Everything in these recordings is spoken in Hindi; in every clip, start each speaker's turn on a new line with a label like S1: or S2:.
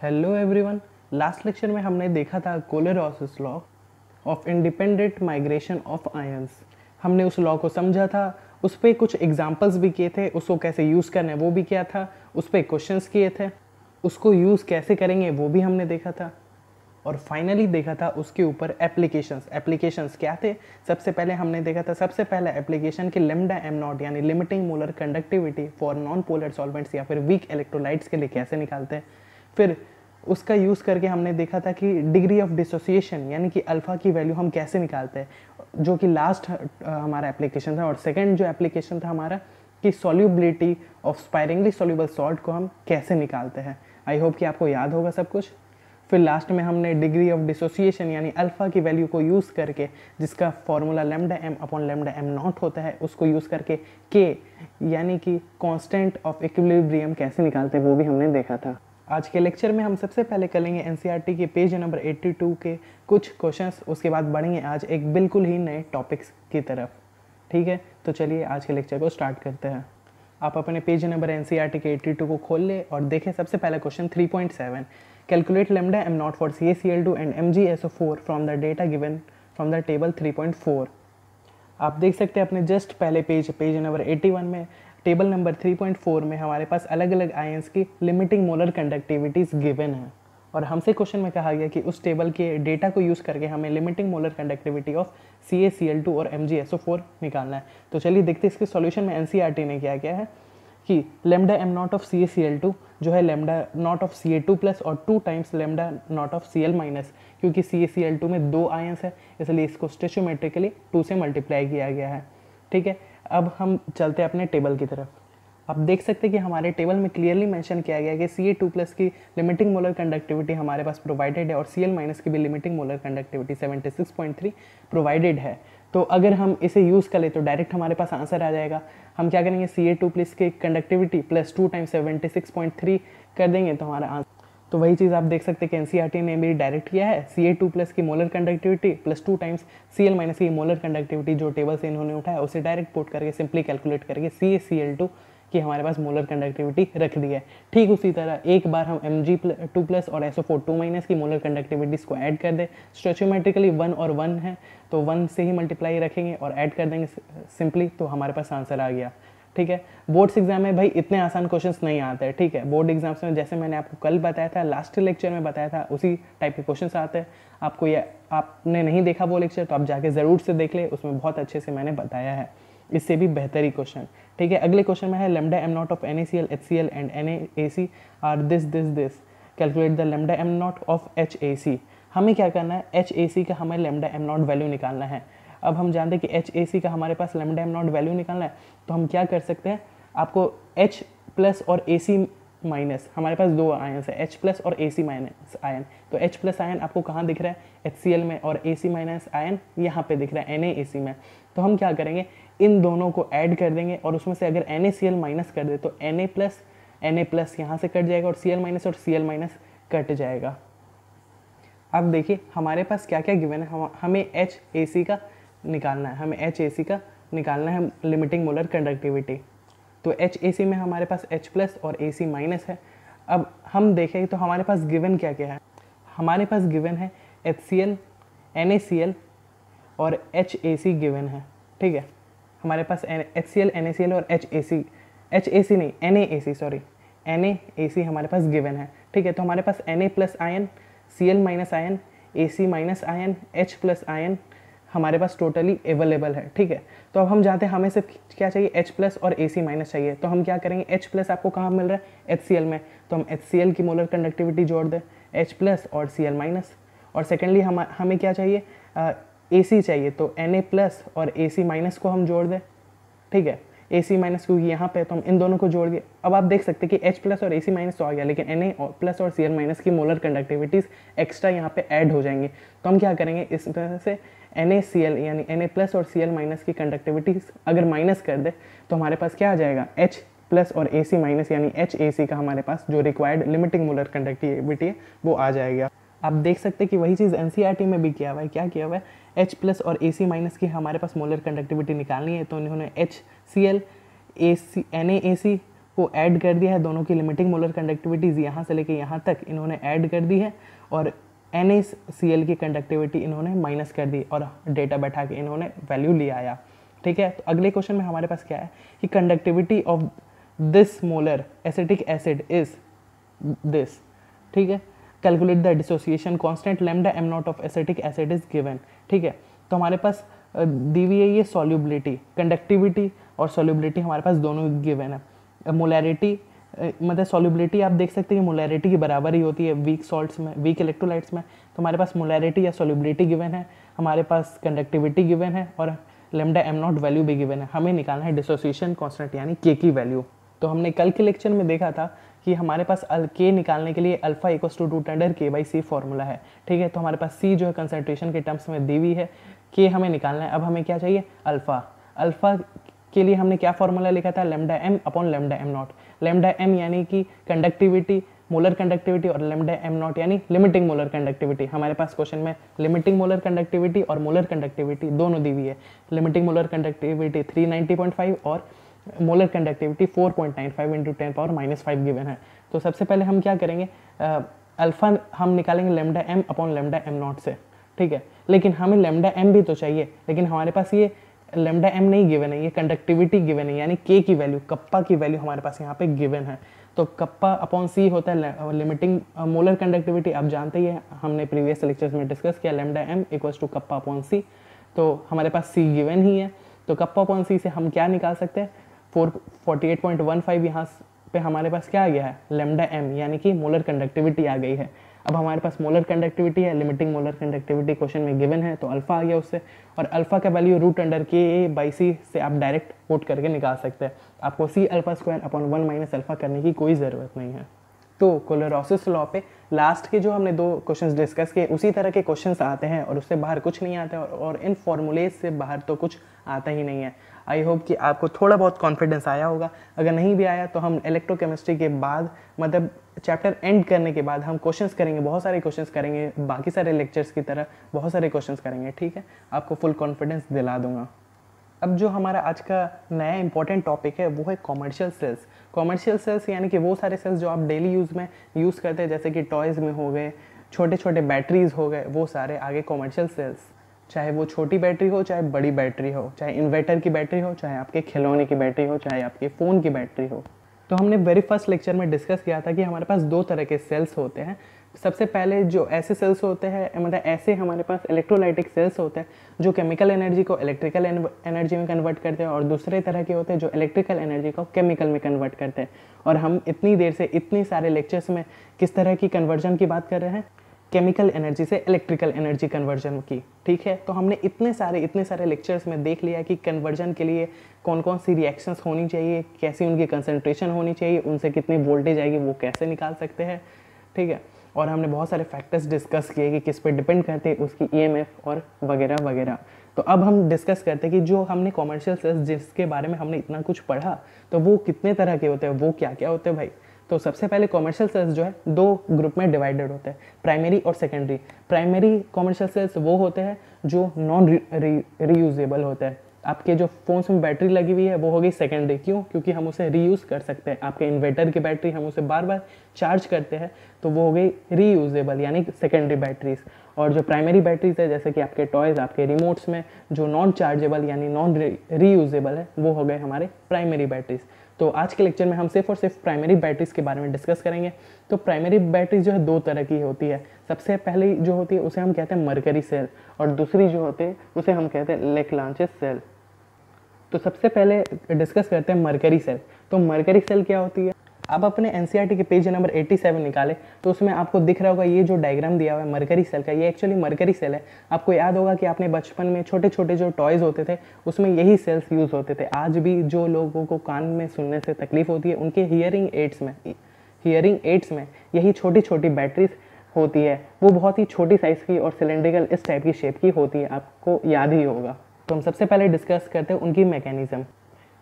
S1: Hello everyone. लास्ट लेक्चर में हमने देखा था Kohlrausch's law of independent migration of ions. हमने उस लॉ को समझा था, उस पर कुछ एग्जांपल्स भी किए थे, उसको कैसे यूज़ करना है वो भी किया था, उस पर क्वेश्चंस किए थे, उसको यूज़ कैसे करेंगे वो भी हमने देखा था, और फाइनली देखा था उसके ऊपर एप्लीकेशंस क्या थे। सबसे पहले हमने देखा था सबसे पहला एप्लीकेशन कि लेमडा एम नॉट यानी limiting molar conductivity for non polar solvents या फिर वीक इलेक्ट्रोलाइट्स के लिए कैसे निकालते हैं। फिर उसका यूज़ करके हमने देखा था कि डिग्री ऑफ डिसोसिएशन यानी कि अल्फ़ा की वैल्यू हम कैसे निकालते हैं, जो कि लास्ट हमारा एप्लीकेशन था। और सेकंड जो एप्लीकेशन था हमारा कि सॉल्युबिलिटी ऑफ स्पायरिंगली सॉल्युबल सॉल्ट को हम कैसे निकालते हैं। आई होप कि आपको याद होगा सब कुछ। फिर लास्ट में हमने डिग्री ऑफ डिसोसिएशन यानी अल्फ़ा की वैल्यू को यूज़ करके, जिसका formula lambda M upon lambda M naught होता है, उसको यूज़ करके के यानी कि कांस्टेंट ऑफ इक्विलिब्रियम कैसे निकालते हैं वो भी हमने देखा था। आज के लेक्चर में हम सबसे पहले करेंगे एनसीईआरटी के पेज नंबर 82 के कुछ क्वेश्चंस, उसके बाद बढ़ेंगे आज एक बिल्कुल ही नए टॉपिक्स की तरफ। ठीक है, तो चलिए आज के लेक्चर को स्टार्ट करते हैं। आप अपने पेज नंबर एनसीईआरटी के 82 को खोल ले और देखें सबसे पहला question 3.7, calculate lambda M not for CaCl2 and MgSO4 from the data given from the table 3.4। आप देख सकते हैं अपने जस्ट पहले पेज नंबर 81 में टेबल नंबर 3.4 में हमारे पास अलग अलग आयंस की लिमिटिंग मोलर कंडक्टिविटीज़ गिवन है, और हमसे क्वेश्चन में कहा गया कि उस टेबल के डेटा को यूज़ करके हमें limiting molar conductivity of CaCl2 और MgSO4 निकालना है। तो चलिए देखते हैं इसके सॉल्यूशन में एनसीईआरटी ने क्या किया है कि lambda M naught of CaCl2 जो है lambda naught of Ca2 plus और 2 times lambda naught of Cl minus, क्योंकि CaCl2 में 2 आयंस है इसलिए इसको स्टेचोमेट्रिकली 2 से मल्टीप्लाई किया गया है। ठीक है, अब हम चलते हैं अपने टेबल की तरफ। आप देख सकते हैं कि हमारे टेबल में क्लियरली मेंशन किया गया है कि Ca2 प्लस की लिमिटिंग मोलर कंडक्टिविटी हमारे पास प्रोवाइडेड है और Cl माइनस की भी लिमिटिंग मोलर कंडक्टिविटी 76.3 प्रोवाइडेड है। तो अगर हम इसे यूज़ कर ले तो डायरेक्ट हमारे पास आंसर आ जाएगा। हम क्या करेंगे, Ca2 प्लस की कंडक्टिविटी प्लस 2 टाइम्स 76.3 कर देंगे तो हमारा आंसर। तो वही चीज़ आप देख सकते हैं कि एनसीईआरटी ने मेरी डायरेक्ट किया है, Ca2 प्लस की molar conductivity plus 2 times Cl minus की मोलर कंडक्टिविटी जो टेबल से इन्होंने उठाया उसे डायरेक्ट पुट करके सिंपली कैलकुलेट करके CaCl2 की हमारे पास मोलर कंडक्टिविटी रख दी है। ठीक उसी तरह एक बार हम Mg2 प्लस और SO4 2 माइनस की मोलर कंडक्टिविटीज़ को ऐड कर दें, स्टोचियोमेट्रिकली 1 और 1 है तो 1 से ही मल्टीप्लाई रखेंगे और ऐड कर देंगे सिंपली, तो हमारे पास आंसर आ गया। ठीक है, बोर्ड्स एग्जाम में भाई इतने आसान क्वेश्चंस नहीं आते हैं। ठीक है, बोर्ड एग्जाम्स में जैसे मैंने आपको कल बताया था, लास्ट लेक्चर में बताया था, उसी टाइप के क्वेश्चंस आते हैं। आपको ये आपने नहीं देखा वो लेक्चर तो आप जाके ज़रूर से देख ले, उसमें बहुत अच्छे से मैंने बताया है, इससे भी बेहतर ही क्वेश्चन। ठीक है, अगले क्वेश्चन में है lambda M naught of NaCl HCl and NaAC are this calculate the lambda M naught of HAC। हमें क्या करना है, HAC का हमें लेमडा एम नॉट वैल्यू निकालना है। अब हम जानते हैं कि HAC का हमारे पास लेमडा एम नॉट वैल्यू निकालना है, तो हम क्या कर सकते हैं, आपको H प्लस और AC माइनस, हमारे पास 2 आयंस है H प्लस और AC माइनस आयन। तो H प्लस आयन आपको कहाँ दिख रहा है, HCl में, और AC माइनस आयन यहाँ पे दिख रहा है NaAC में। तो हम क्या करेंगे, इन दोनों को ऐड कर देंगे और उसमें से अगर NaCl माइनस कर दे तो Na प्लस यहाँ से कट जाएगा और Cl माइनस और Cl माइनस कट जाएगा। अब देखिए हमारे पास क्या क्या गिवन है, हमें HAC का निकालना है, हमें HAC का निकालना है लिमिटिंग मोलर कंडक्टिविटी। तो HAC में हमारे पास H प्लस और AC माइनस है। अब हम देखें तो हमारे पास गिवन क्या क्या है, हमारे पास गिवन है HCl NaCl और HAC गिवन है। ठीक है, हमारे पास HCl NaCl और HAC नहीं NaAC सॉरी NaAC हमारे पास गिवन है। ठीक है, तो हमारे पास Na plus ion, Cl minus ion, AC minus ion, H plus ion हमारे पास टोटली अवेलेबल है। ठीक है, तो अब हम जानते हैं हमें सिर्फ क्या चाहिए, H प्लस और AC माइनस चाहिए। तो हम क्या करेंगे, H प्लस आपको कहाँ मिल रहा है, HCl में, तो हम HCl की मोलर कंडक्टिविटी जोड़ दें, H प्लस और Cl माइनस। और सेकेंडली हमें क्या चाहिए, AC चाहिए, तो Na प्लस और AC माइनस को हम जोड़ दें। ठीक है, AC माइनस क्योंकि यहाँ पे तो हम इन दोनों को जोड़ दिए। अब आप देख सकते हैं कि H प्लस और AC माइनस तो आ गया, लेकिन Na प्लस और Cl माइनस की मोलर कंडक्टिविटीज़ एक्स्ट्रा यहाँ पे ऐड हो जाएंगी। तो हम क्या करेंगे, इस तरह से NaCl यानी Na प्लस और Cl माइनस की कंडक्टिविटीज़ अगर माइनस कर दे तो हमारे पास क्या आ जाएगा, H प्लस और AC माइनस यानी HAC का हमारे पास जो रिक्वायर्ड लिमिटिंग मोलर कंडक्टिविटी है वो आ जाएगा। आप देख सकते हैं कि वही चीज़ एनसीईआरटी में भी किया हुआ है। क्या किया हुआ है, H प्लस और AC माइनस की हमारे पास मोलर कंडक्टिविटी निकालनी है, तो उन्होंने HCl NaAC को ऐड कर दिया है, दोनों की लिमिटिंग मोलर कंडक्टिविटीज़ यहाँ से लेके यहाँ तक इन्होंने ऐड कर दी है और NaCl की कंडक्टिविटी इन्होंने माइनस कर दी और डेटा बैठा के इन्होंने वैल्यू ले आया। ठीक है, तो अगले क्वेश्चन में हमारे पास क्या है कि conductivity of this molar acetic acid is this. ठीक है, calculate the dissociation constant lambda M naught of acetic acid is given. ठीक है, तो हमारे पास दी हुई है ये सॉल्युबिलिटी, कंडक्टिविटी और सॉल्युबिलिटी हमारे पास दोनों गिवन है। मोलैरिटी मतलब सॉल्युबिलिटी आप देख सकते हैं कि मोलैरिटी की बराबर ही होती है वीक सॉल्ट्स में, वीक इलेक्ट्रोलाइट्स में। तो हमारे पास मोलैरिटी या सॉल्युबिलिटी गिवन है, हमारे पास कंडक्टिविटी गिवन है और लैम्डा एम नॉट वैल्यू भी गिवन है। हमें निकालना है डिसोसिएशन कांस्टेंट यानी के की वैल्यू। तो हमने कल के लेक्चर में देखा था कि हमारे पास के निकालने के लिए alpha equals to root under K by C formula है। ठीक है, तो हमारे पास सी जो है कंसंट्रेशन के टर्म्स में दी हुई है, के हमें निकालना है। अब हमें क्या चाहिए, अल्फा। अल्फा के लिए हमने क्या फॉर्मूला लिखा था, lambda M upon lambda M naught. Lambda M यानी कि कंडक्टिविटी, मोलर कंडक्टिविटी और लैम्डा एम नॉट यानी लिमिटिंग मोलर कंडक्टिविटी। हमारे पास क्वेश्चन में लिमिटिंग मोलर कंडक्टिविटी और मोलर कंडक्टिविटी दोनों दी हुई है। लिमिटिंग मोलर कंडक्टिविटी 390.5 और मोलर कंडक्टिविटी 4.95 इंटू 10⁻⁻5 गिवन है। तो सबसे पहले हम क्या करेंगे, अल्फा हम निकालेंगे lambda M upon lambda M naught से। ठीक है, लेकिन हमें लैम्डा एम भी तो चाहिए, लेकिन हमारे पास ये लैम्डा एम नहीं गिवन है, ये कंडक्टिविटी गिवन है यानी के की वैल्यू, कप्पा की वैल्यू हमारे पास यहाँ पे गिवन है। तो कप्पा अपॉन सी होता है लिमिटिंग मोलर कंडक्टिविटी, आप जानते ही है, हमने प्रीवियस लेक्चर्स में डिस्कस किया, lambda M equals to kappa upon C. तो हमारे पास सी गिवन ही है, तो कप्पा अपॉन सी से हम क्या निकाल सकते हैं, 48.15 यहाँ पे हमारे पास क्या आ गया है, लैम्डा एम यानी कि मोलर कंडक्टिविटी आ गई है। अब हमारे पास मोलर कंडक्टिविटी है, लिमिटिंग मोलर कंडक्टिविटी क्वेश्चन में गिवन है, तो अल्फा आ गया उससे, और अल्फा का वैल्यू रूट अंडर के ए बाई सी से आप डायरेक्ट पुट करके निकाल सकते हैं। आपको C alpha square upon 1 minus alpha करने की कोई ज़रूरत नहीं है। तो कोलेरोसिस लॉ पे लास्ट के जो हमने 2 क्वेश्चंस डिस्कस किए उसी तरह के क्वेश्चंस आते हैं और उससे बाहर कुछ नहीं आता है, और इन फॉर्मूलेज से बाहर तो कुछ आता ही नहीं है। आई होप कि आपको थोड़ा बहुत कॉन्फिडेंस आया होगा। अगर नहीं भी आया तो हम इलेक्ट्रोकेमिस्ट्री के बाद मतलब चैप्टर एंड करने के बाद हम क्वेश्चंस करेंगे, बहुत सारे क्वेश्चंस करेंगे, बाकी सारे लेक्चर्स की तरह बहुत सारे क्वेश्चंस करेंगे। ठीक है, आपको फुल कॉन्फिडेंस दिला दूंगा। अब जो हमारा आज का नया इंपॉर्टेंट टॉपिक है वो है कॉमर्शियल सेल्स। कॉमर्शियल सेल्स यानी कि वो सारे सेल्स जो आप डेली यूज़ में यूज़ करते हैं, जैसे कि टॉयज़ में हो गए, छोटे छोटे बैटरीज हो गए, वो सारे आगे कॉमर्शियल सेल्स। चाहे वो छोटी बैटरी हो, चाहे बड़ी बैटरी हो, चाहे इन्वर्टर की बैटरी हो, चाहे आपके खिलौने की बैटरी हो, चाहे आपके फ़ोन की बैटरी हो। तो हमने वेरी फर्स्ट लेक्चर में डिस्कस किया था कि हमारे पास 2 तरह के सेल्स होते हैं। सबसे पहले जो ऐसे सेल्स होते हैं, मतलब ऐसे हमारे पास इलेक्ट्रोलाइटिक सेल्स होते हैं जो केमिकल एनर्जी को इलेक्ट्रिकल एनर्जी में कन्वर्ट करते हैं, और दूसरे तरह के होते हैं जो इलेक्ट्रिकल एनर्जी को केमिकल में कन्वर्ट करते हैं। और हम इतनी देर से इतनी सारे लेक्चर्स में किस तरह की कन्वर्जन की बात कर रहे हैं, केमिकल एनर्जी से इलेक्ट्रिकल एनर्जी कन्वर्जन की। ठीक है, तो हमने इतने सारे लेक्चर्स में देख लिया कि कन्वर्जन के लिए कौन कौन सी रिएक्शंस होनी चाहिए, कैसी उनकी कंसंट्रेशन होनी चाहिए, उनसे कितनी वोल्टेज आएगी वो कैसे निकाल सकते हैं। ठीक है, और हमने बहुत सारे फैक्टर्स डिस्कस किए कि किस पे डिपेंड करते हैं उसकी ईएमएफ और वगैरह वगैरह। तो अब हम डिस्कस करते हैं कि जो हमने कॉमर्शियल सेल्स जिसके बारे में हमने इतना कुछ पढ़ा, तो वो कितने तरह के होते हैं, वो क्या क्या होते हैं भाई। तो सबसे पहले कॉमर्शियल सेल्स जो है 2 ग्रुप में डिवाइडेड होते हैं, प्राइमरी और सेकेंडरी। प्राइमरी कॉमर्शियल सेल्स वो होते हैं जो नॉन रीयूजेबल होते हैं। आपके जो फोन्स में बैटरी लगी हुई है वो हो गई सेकेंडरी, क्यों, क्योंकि हम उसे रीयूज़ कर सकते हैं। आपके इन्वर्टर की बैटरी हम उसे बार बार चार्ज करते हैं, तो वो हो गई रीयूजेबल यानी सेकेंडरी बैटरीज। और जो प्राइमरी बैटरीज है जैसे कि आपके टॉयज़, आपके रिमोट्स में जो नॉन चार्जेबल यानी नॉन रीयूजेबल है, वो हो गए हमारे प्राइमरी बैटरीज। तो आज के लेक्चर में हम सिर्फ और सिर्फ प्राइमरी बैटरीज के बारे में डिस्कस करेंगे। तो प्राइमरी बैटरीज जो है 2 तरह की होती है। सबसे पहली जो होती है उसे हम कहते हैं मरकरी सेल, और दूसरी जो होती है उसे हम कहते हैं लेक्लांचे सेल। तो सबसे पहले डिस्कस करते हैं मरकरी सेल। तो मरकरी सेल क्या होती है, आप अपने एनसीईआरटी के पेज नंबर 87 निकाले तो उसमें आपको दिख रहा होगा ये जो डायग्राम दिया हुआ है मरकरी सेल का, ये एक्चुअली मरकरी सेल है। आपको याद होगा कि आपने बचपन में छोटे छोटे जो टॉयज़ होते थे उसमें यही सेल्स यूज़ होते थे। आज भी जो लोगों को कान में सुनने से तकलीफ होती है उनके हियरिंग एड्स में यही छोटी छोटी बैटरीज होती है। वो बहुत ही छोटी साइज़ की और सिलेंड्रिकल इस टाइप की शेप की होती है, आपको याद ही होगा। तो हम सबसे पहले डिस्कस करते हैं उनकी मैकेनिज्म।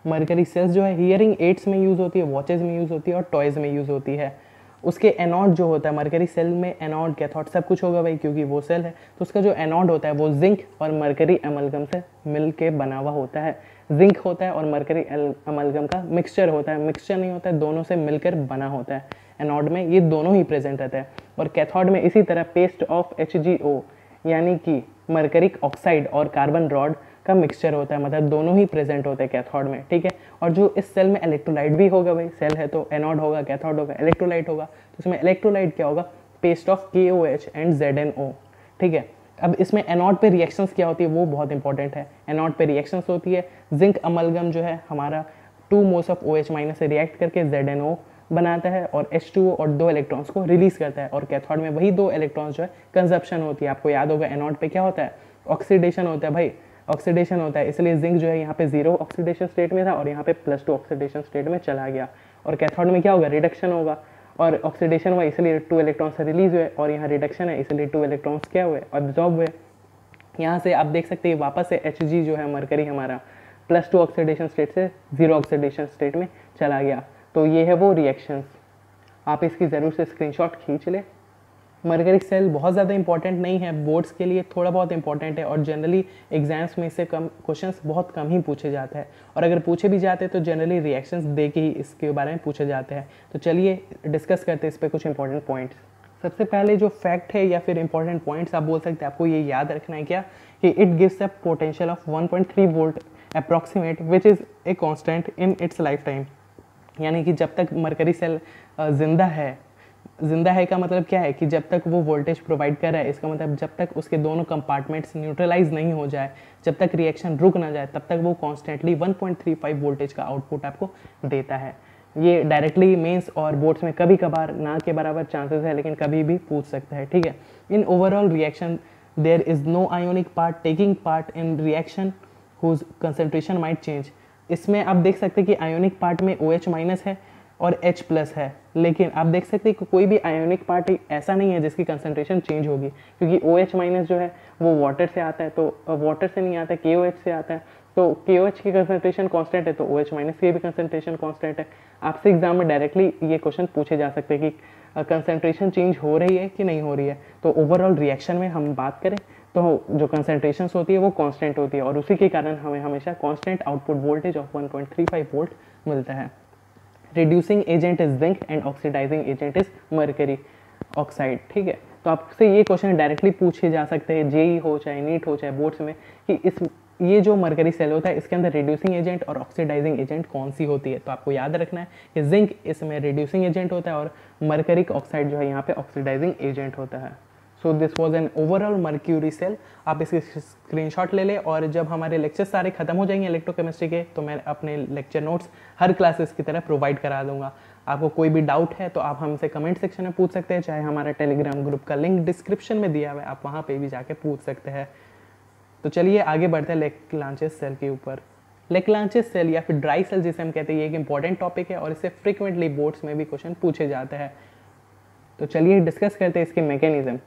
S1: मरकरी सेल्स जो है हियरिंग एड्स में यूज़ होती है, वॉचेज़ में यूज़ होती है और टॉयज़ में यूज़ होती है। उसके एनोड जो होता है, मरकरी सेल में एनोड कैथोड सब कुछ होगा भाई, क्योंकि वो सेल है। तो उसका जो एनोड होता है वो जिंक और मरकरी एमलगम से मिल के बना हुआ होता है। जिंक होता है और मरकरी अमलगम का मिक्सचर होता है, मिक्सचर नहीं होता है, दोनों से मिलकर बना होता है। एनोड में ये दोनों ही प्रेजेंट रहता है। और कैथोड में इसी तरह पेस्ट ऑफ HgO यानी कि मरकरिक ऑक्साइड और कार्बन रॉड का मिक्सचर होता है, मतलब दोनों ही प्रेजेंट होते हैं कैथोड में, ठीक है। और जो इस सेल में इलेक्ट्रोलाइट भी होगा, भाई सेल है तो एनोड होगा, कैथोड होगा, इलेक्ट्रोलाइट होगा, तो इसमें इलेक्ट्रोलाइट क्या होगा, paste of KOH and ZnO, ठीक है। अब इसमें एनोड पे रिएक्शंस क्या होती है वो बहुत इंपॉर्टेंट है। एनोड पे रिएक्शंस होती है, जिंक अमलगम जो है हमारा 2 मोल्स ऑफ OH- से रिएक्ट करके ZnO बनाता है और H2O और 2 इलेक्ट्रॉन्स को रिलीज करता है। और कैथोड में वही 2 इलेक्ट्रॉन्स जो है कंजप्शन होती है। आपको याद होगा एनोड पे क्या होता है, ऑक्सीडेशन होता है, भाई ऑक्सीडेशन होता है, इसलिए जिंक जो है यहाँ पे 0 ऑक्सीडेशन स्टेट में था और यहाँ पे +2 ऑक्सीडेशन स्टेट में चला गया। और कैथोड में क्या होगा, रिडक्शन होगा, और ऑक्सीडेशन हुआ इसलिए 2 इलेक्ट्रॉन्स रिलीज हुए, और यहाँ रिडक्शन है इसलिए 2 इलेक्ट्रॉन्स क्या हुए, ऑब्जॉर्ब हुए। यहाँ से आप देख सकते हैं वापस से Hg जो है मरकरी हमारा +2 ऑक्सीडेशन स्टेट से 0 ऑक्सीडेशन स्टेट में चला गया। तो ये है वो रिएक्शंस, आप इसकी ज़रूर से स्क्रीनशॉट खींच ले। मरकरिक सेल बहुत ज़्यादा इंपॉर्टेंट नहीं है, बोर्ड्स के लिए थोड़ा बहुत इंपॉर्टेंट है, और जनरली एग्जाम्स में इससे कम क्वेश्चंस बहुत कम ही पूछे जाते हैं, और अगर पूछे भी जाते हैं तो जनरली रिएक्शंस दे के ही इसके बारे में पूछे जाते हैं। तो चलिए डिस्कस करते हैं इस पर कुछ इंपॉर्टेंट पॉइंट्स। सबसे पहले जो फैक्ट है या फिर इंपॉर्टेंट पॉइंट्स आप बोल सकते हैं, आपको ये याद रखना है क्या, कि it gives a potential of 1.3 volt approximate which is a constant in its life time. यानी कि जब तक मरकरी सेल जिंदा है का मतलब क्या है, कि जब तक वो वोल्टेज प्रोवाइड कर रहा है, इसका मतलब जब तक उसके दोनों कंपार्टमेंट्स न्यूट्रलाइज नहीं हो जाए, जब तक रिएक्शन रुक ना जाए, तब तक वो कॉन्स्टेंटली 1.35 वोल्टेज का आउटपुट आपको देता है। ये डायरेक्टली मेंस और बोर्ड्स में कभी कभार ना के बराबर चांसेस है, लेकिन कभी भी पूछ सकता है, ठीक है। In overall reaction there is no ionic part taking part in reaction whose concentration might change. इसमें आप देख सकते हैं कि आयोनिक पार्ट में OH- है और H+ है, लेकिन आप देख सकते हैं कि कोई भी आयोनिक पार्ट ऐसा नहीं है जिसकी कंसंट्रेशन चेंज होगी, क्योंकि OH- जो है वो वाटर से आता है, तो वाटर से नहीं आता है, KOH से आता है, तो KOH की कंसंट्रेशन कांस्टेंट है तो OH- की भी कंसंट्रेशन कांस्टेंट है। आपसे एग्जाम में डायरेक्टली ये क्वेश्चन पूछे जा सकते हैं कि कंसंट्रेशन चेंज हो रही है कि नहीं हो रही है। तो ओवरऑल रिएक्शन में हम बात करें तो जो कंसंट्रेशन होती है वो कांस्टेंट होती है, और उसी के कारण हमें हमेशा constant output voltage of 1.35 volt मिलता है। Reducing agent is zinc and oxidising agent is mercury oxide, ठीक है। तो आपसे ये क्वेश्चन डायरेक्टली पूछे जा सकते हैं, जेई हो चाहे नीट हो चाहे बोर्ड्स में, कि ये जो मरकरी सेल होता है इसके अंदर रिड्यूसिंग एजेंट और ऑक्सीडाइजिंग एजेंट कौन सी होती है। तो आपको याद रखना है कि जिंक इसमें रिड्यूसिंग एजेंट होता है और मरकरिक ऑक्साइड जो है यहाँ पे ऑक्सीडाइजिंग एजेंट होता है। So this was an overall mercury cell. आप इसकी स्क्रीनशॉट ले लें, और जब हमारे लेक्चर सारे खत्म हो जाएंगे इलेक्ट्रोकेमिस्ट्री के, तो मैं अपने लेक्चर नोट्स हर क्लासेस की तरह प्रोवाइड करा दूंगा। आपको कोई भी डाउट है तो आप हमसे कमेंट सेक्शन में पूछ सकते हैं, चाहे हमारा टेलीग्राम ग्रुप का लिंक डिस्क्रिप्शन में दिया हुआ है, आप वहाँ पे भी जाके पूछ सकते हैं। तो चलिए आगे बढ़ते हैं लेक्लांचेस सेल के ऊपर। लेक्लांचेस सेल या फिर ड्राई सेल जिसे हम कहते हैं, ये एक इंपॉर्टेंट टॉपिक है और इससे फ्रिक्वेंटली बोर्ड्स में भी क्वेश्चन पूछे जाते हैं। तो चलिए डिस्कस करते हैं इसके मैकेनिज्म।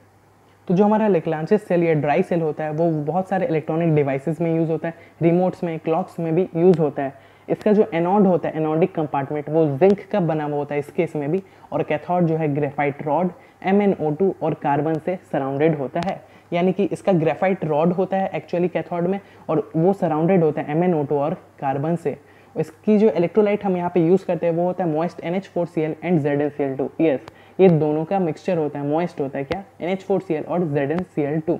S1: तो जो हमारा लेक्लांचेस सेल या ड्राई सेल होता है वो बहुत सारे इलेक्ट्रॉनिक डिवाइसेस में यूज़ होता है, रिमोट्स में, क्लॉक्स में भी यूज़ होता है। इसका जो एनोड होता है, एनोडिक कंपार्टमेंट, वो जिंक का बना हुआ होता है इस केस में भी, और कैथोड जो है ग्रेफाइट रॉड MnO2 और कार्बन से सराउंडेड होता है। यानी कि इसका ग्रेफाइट रॉड होता है एक्चुअली कैथोड में, और वो सराउंडेड होता है MnO2 और कार्बन से। इसकी जो इलेक्ट्रोलाइट हम यहाँ पे यूज़ करते हैं वो होता है moist NH4Cl and ZnCl2। Yes, ये दोनों का मिक्सचर होता है, मॉइस्ट होता है क्या, NH4Cl और ZnCl2।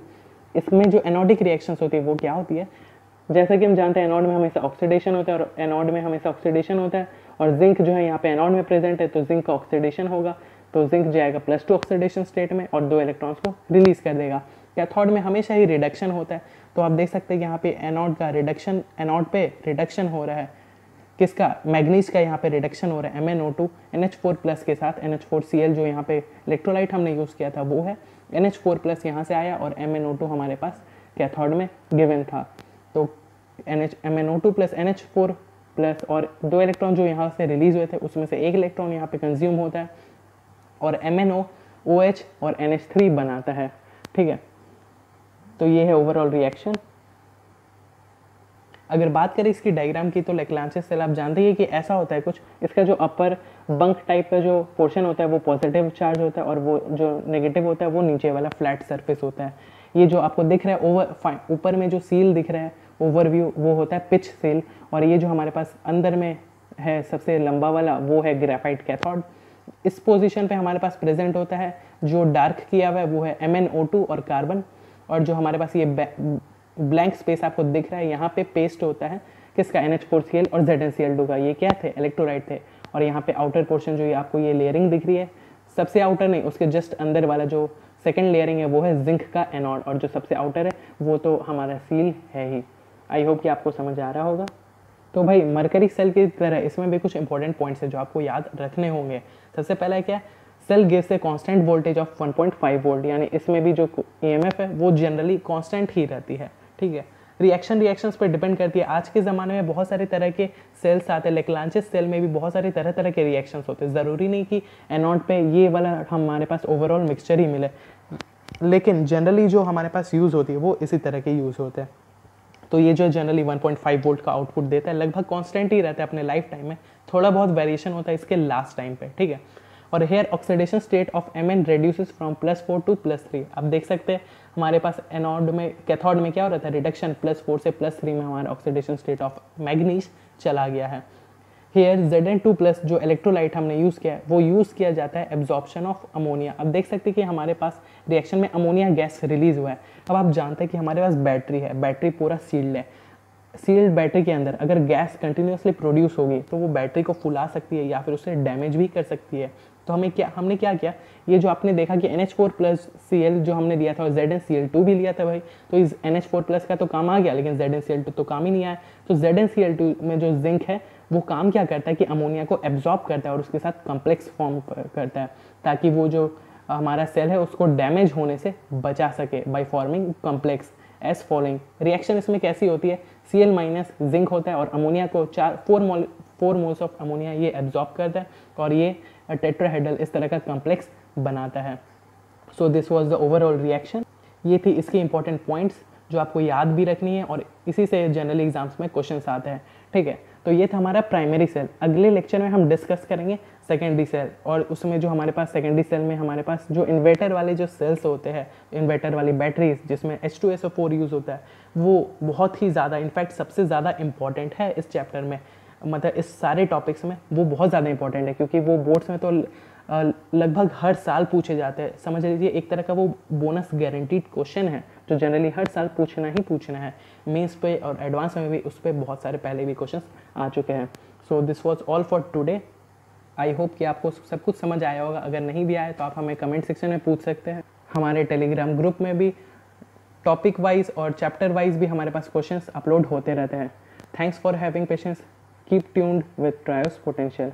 S1: इसमें जो एनोडिक रिएक्शंस होती है वो क्या होती है, जैसा कि हम जानते हैं एनोड में हमेशा ऑक्सीडेशन होता है, और एनोड में हमेशा ऑक्सीडेशन होता है, और जिंक जो है यहाँ पे एनोड में प्रेजेंट है तो जिंक का ऑक्सीडेशन होगा, तो जिंक जाएगा +2 ऑक्सीडेशन स्टेट में और 2 इलेक्ट्रॉन्स को रिलीज कर देगा। कैथोड में हमेशा ही रिडक्शन होता है, तो आप देख सकते हैं यहाँ पे एनोड का रिडक्शन, एनोड पे रिडक्शन हो रहा है, किसका, मैग्नीज का यहाँ पे रिडक्शन हो रहा है MnO2 NH4+ के साथ NH4Cl जो यहाँ पे इलेक्ट्रोलाइट हमने यूज़ किया था वो है, NH4+ यहाँ से आया और MnO2 हमारे पास कैथोड में गिवन था। तो MnO2 + NH4+ और 2 इलेक्ट्रॉन जो यहाँ से रिलीज हुए थे उसमें से 1 इलेक्ट्रॉन यहाँ पे कंज्यूम होता है और MnO OH और NH3 बनाता है, ठीक है। तो ये है ओवरऑल रिएक्शन। अगर बात करें इसकी डायग्राम की, तो लेक्लांचेस सेल आप जानते ही कि ऐसा होता है कुछ, इसका जो अपर बंक टाइप का जो पोर्शन होता है वो पॉजिटिव चार्ज होता है, और वो जो नेगेटिव होता है वो नीचे वाला फ्लैट सरफेस होता है। ये जो आपको दिख रहा है ऊपर में जो सील दिख रहा है ओवरव्यू वो होता है पिच सेल, और ये जो हमारे पास अंदर में है सबसे लंबा वाला वो है ग्रेफाइट कैथोड। इस पोजीशन पे हमारे पास प्रेजेंट होता है, जो डार्क किया हुआ है वो है MnO2 और कार्बन, और जो हमारे पास ये ब्लैंक स्पेस आपको दिख रहा है यहाँ पे पेस्ट होता है किसका, NH4Cl और ZnCl2 का। ये क्या थे, इलेक्ट्रोलाइट थे। और यहाँ पे आउटर पोर्शन जो ये आपको ये लेयरिंग दिख रही है, सबसे आउटर नहीं, उसके जस्ट अंदर वाला जो सेकंड लेयरिंग है वो है जिंक का एनोड, और जो सबसे आउटर है वो तो हमारा सील है ही। आई होप कि आपको समझ आ रहा होगा। तो भाई मरकरी सेल की तरह इसमें भी कुछ इंपॉर्टेंट पॉइंट्स है जो आपको याद रखने होंगे। सबसे पहला क्या, cell gives a constant voltage of 1.5 volt, यानी इसमें भी जो EMF है वो जनरली कांस्टेंट ही रहती है, ठीक है। रिएक्शंस पर डिपेंड करती है। आज के ज़माने में बहुत सारे तरह के सेल्स आते हैं, लेक्लांचेस सेल में भी बहुत सारे तरह तरह के रिएक्शंस होते हैं। ज़रूरी नहीं कि एनोड पे ये वाला हमारे पास ओवरऑल मिक्सचर ही मिले, लेकिन जनरली जो हमारे पास यूज़ होती है वो इसी तरह के यूज़ होते हैं। तो ये जो जनरली 1.5 वोल्ट का आउटपुट देता है लगभग कांस्टेंट ही रहता है अपने लाइफ टाइम में, थोड़ा बहुत वेरिएशन होता है इसके लास्ट टाइम पे, ठीक है। और here oxidation state of Mn reduces from +4 to +3। अब देख सकते हैं हमारे पास एनोड में, कैथोड में क्या हो रहा था, रिडक्शन, +4 से +3 में हमारा ऑक्सीडेशन स्टेट ऑफ मैग्नीज चला गया है। हेयर Zn2+ जो इलेक्ट्रोलाइट हमने यूज़ किया है वो यूज़ किया जाता है एब्जॉर्प्शन ऑफ अमोनिया। अब देख सकते हैं कि हमारे पास रिएक्शन में अमोनिया गैस रिलीज हुआ है। अब आप जानते हैं कि हमारे पास बैटरी है, बैटरी पूरा सील्ड है। सील्ड बैटरी के अंदर अगर गैस कंटिन्यूसली प्रोड्यूस होगी तो वो बैटरी को फुला सकती है या फिर उसे डैमेज भी कर सकती है। तो हमने क्या किया, ये जो आपने देखा कि NH4+Cl जो हमने दिया था और ZnCl2 भी लिया था भाई, तो इस NH4+ का तो काम आ गया लेकिन ZnCl2 तो काम ही नहीं आया। तो ZnCl2 में जो जिंक है वो काम क्या करता है कि अमोनिया को एब्जॉर्ब करता है और उसके साथ कम्प्लेक्स फॉर्म करता है, ताकि वो जो हमारा सेल है उसको डैमेज होने से बचा सके by forming complex as following. Reaction इसमें कैसी होती है, Cl- जिंक होता है और अमोनिया को 4 मोल्स ऑफ अमोनिया ये एब्जॉर्ब करता है और ये टेट्राहेड्रल इस तरह का कम्प्लेक्स बनाता है। So this was the overall reaction. ये थी इसकी इंपॉर्टेंट पॉइंट्स जो आपको याद भी रखनी है और इसी से जनरल एग्जाम्स में क्वेश्चंस आते हैं, ठीक है। तो ये था हमारा प्राइमरी सेल। अगले लेक्चर में हम डिस्कस करेंगे सेकेंडरी सेल, और उसमें जो हमारे पास सेकेंडरी सेल में हमारे पास जो इन्वर्टर वाले जो सेल्स होते हैं, इन्वर्टर वाली बैटरीज जिसमें H2SO4 यूज़ होता है, वो बहुत ही ज़्यादा, इनफैक्ट सबसे ज़्यादा इंपॉर्टेंट है इस चैप्टर में, मतलब इस सारे टॉपिक्स में वो बहुत ज़्यादा इंपॉर्टेंट है, क्योंकि वो बोर्ड्स में तो लगभग हर साल पूछे जाते हैं। समझ लीजिए एक तरह का वो बोनस गारंटीड क्वेश्चन है जो जनरली हर साल पूछना ही पूछना है। मेंस पे और एडवांस में भी उस पर बहुत सारे पहले भी क्वेश्चंस आ चुके हैं। So this was all for today. I hope कि आपको सब कुछ समझ आया होगा। अगर नहीं भी आया तो आप हमें कमेंट सेक्शन में पूछ सकते हैं। हमारे टेलीग्राम ग्रुप में भी टॉपिक वाइज और चैप्टर वाइज भी हमारे पास क्वेश्चंस अपलोड होते रहते हैं। Thanks for having patience. Keep tuned with triose potential.